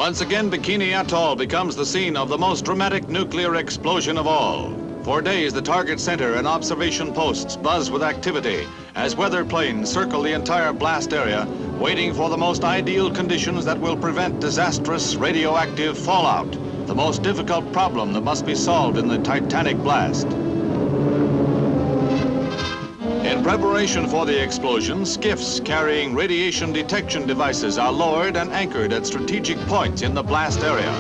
Once again, Bikini Atoll becomes the scene of the most dramatic nuclear explosion of all. For days, the target center and observation posts buzz with activity as weather planes circle the entire blast area, waiting for the most ideal conditions that will prevent disastrous radioactive fallout, the most difficult problem that must be solved in the Titanic blast. In preparation for the explosion, skiffs carrying radiation detection devices are lowered and anchored at strategic points in the blast area.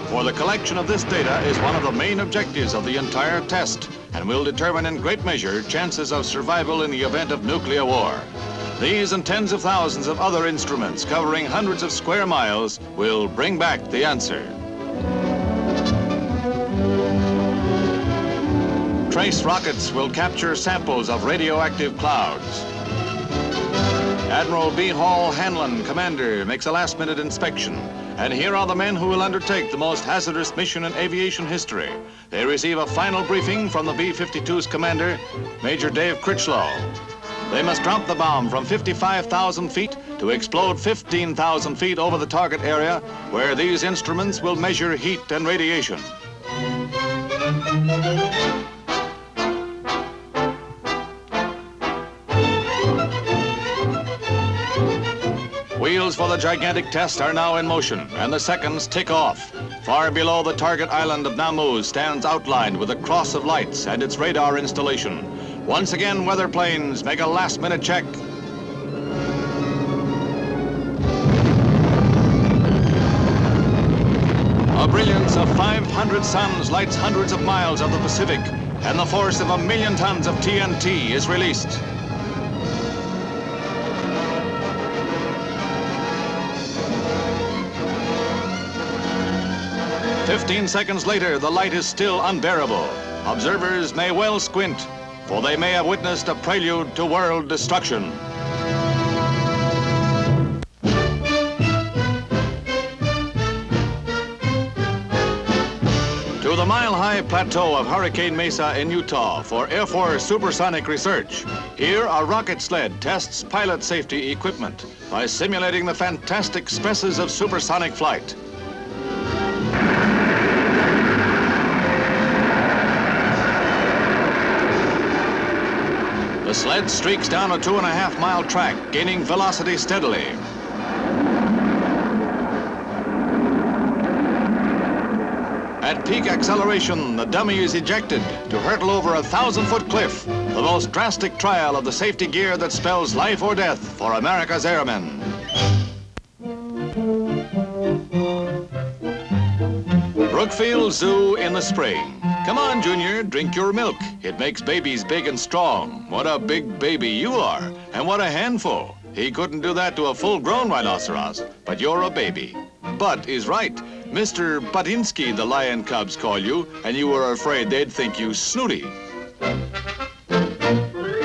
For the collection of this data is one of the main objectives of the entire test and will determine in great measure chances of survival in the event of nuclear war. These and tens of thousands of other instruments covering hundreds of square miles will bring back the answer. Trace rockets will capture samples of radioactive clouds. Admiral B. Hall Hanlon, commander, makes a last-minute inspection. And here are the men who will undertake the most hazardous mission in aviation history. They receive a final briefing from the B-52's commander, Major Dave Critchlow. They must drop the bomb from 55,000 feet to explode 15,000 feet over the target area, where these instruments will measure heat and radiation. Wheels for the gigantic test are now in motion, and the seconds tick off. Far below the target island of Namu stands outlined with a cross of lights and its radar installation. Once again, weather planes make a last-minute check. A brilliance of 500 suns lights hundreds of miles of the Pacific, and the force of 1,000,000 tons of TNT is released. "15 seconds later, the light is still unbearable. Observers may well squint, for they may have witnessed a prelude to world destruction. To the mile-high plateau of Hurricane Mesa in Utah for Air Force supersonic research. Here, a rocket sled tests pilot safety equipment by simulating the fantastic stresses of supersonic flight. The sled streaks down a 2.5-mile track, gaining velocity steadily. At peak acceleration, the dummy is ejected to hurtle over a 1,000-foot cliff, the most drastic trial of the safety gear that spells life or death for America's airmen. Brookfield Zoo in the spring. Come on, Junior, drink your milk. It makes babies big and strong. What a big baby you are, and what a handful. He couldn't do that to a full-grown rhinoceros, but you're a baby. Butt is right. Mr. Buttinsky, the lion cubs call you, and you were afraid they'd think you snooty.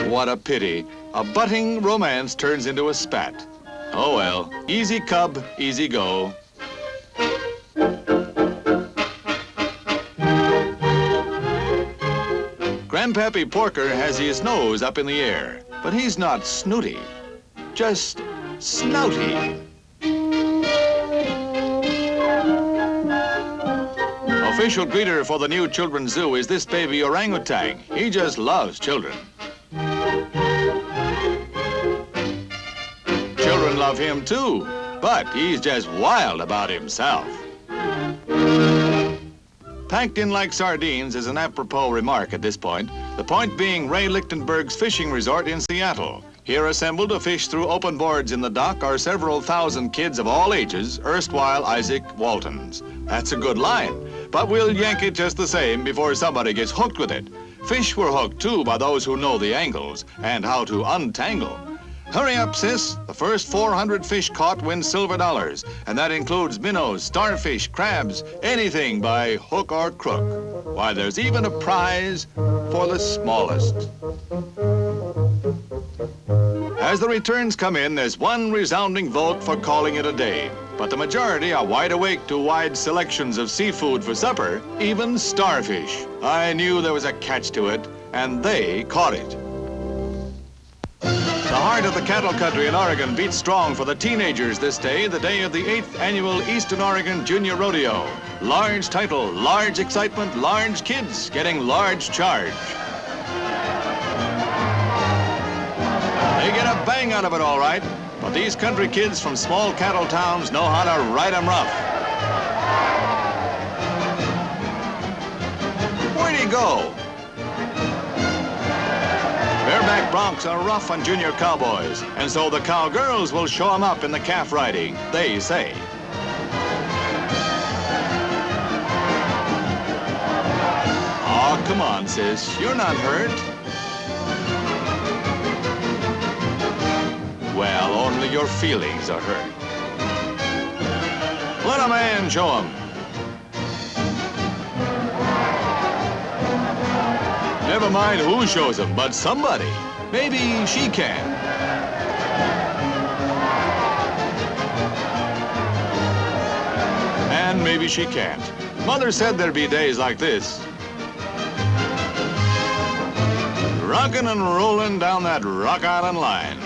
What a pity. A butting romance turns into a spat. Oh well, easy cub, easy go. Grandpappy Porker has his nose up in the air, but he's not snooty, just snouty. Official greeter for the new children's zoo is this baby orangutan. He just loves children. Children love him too, but he's just wild about himself. Packed in like sardines is an apropos remark at this point, the point being Ray Lichtenberg's fishing resort in Seattle. Here assembled to fish through open boards in the dock are several thousand kids of all ages, erstwhile Isaac Waltons. That's a good line, but we'll yank it just the same before somebody gets hooked with it. Fish were hooked too by those who know the angles and how to untangle. Hurry up, sis. The first 400 fish caught win silver dollars, and that includes minnows, starfish, crabs, anything by hook or crook. Why, there's even a prize for the smallest. As the returns come in, there's one resounding vote for calling it a day. But the majority are wide awake to wide selections of seafood for supper, even starfish. I knew there was a catch to it, and they caught it. The heart of the cattle country in Oregon beats strong for the teenagers this day, the day of the 8th annual Eastern Oregon Junior Rodeo. Large title, large excitement, large kids getting large charge. They get a bang out of it all right, but these country kids from small cattle towns know how to ride 'em rough. Where'd he go? Bareback broncs are rough on junior cowboys, and so the cowgirls will show 'em up in the calf riding, they say. Oh, come on, sis, you're not hurt. Well, only your feelings are hurt. Let a man show 'em. Never mind who shows him, but somebody. Maybe she can. And maybe she can't. Mother said there'd be days like this. Rockin' and rollin' down that Rock Island line.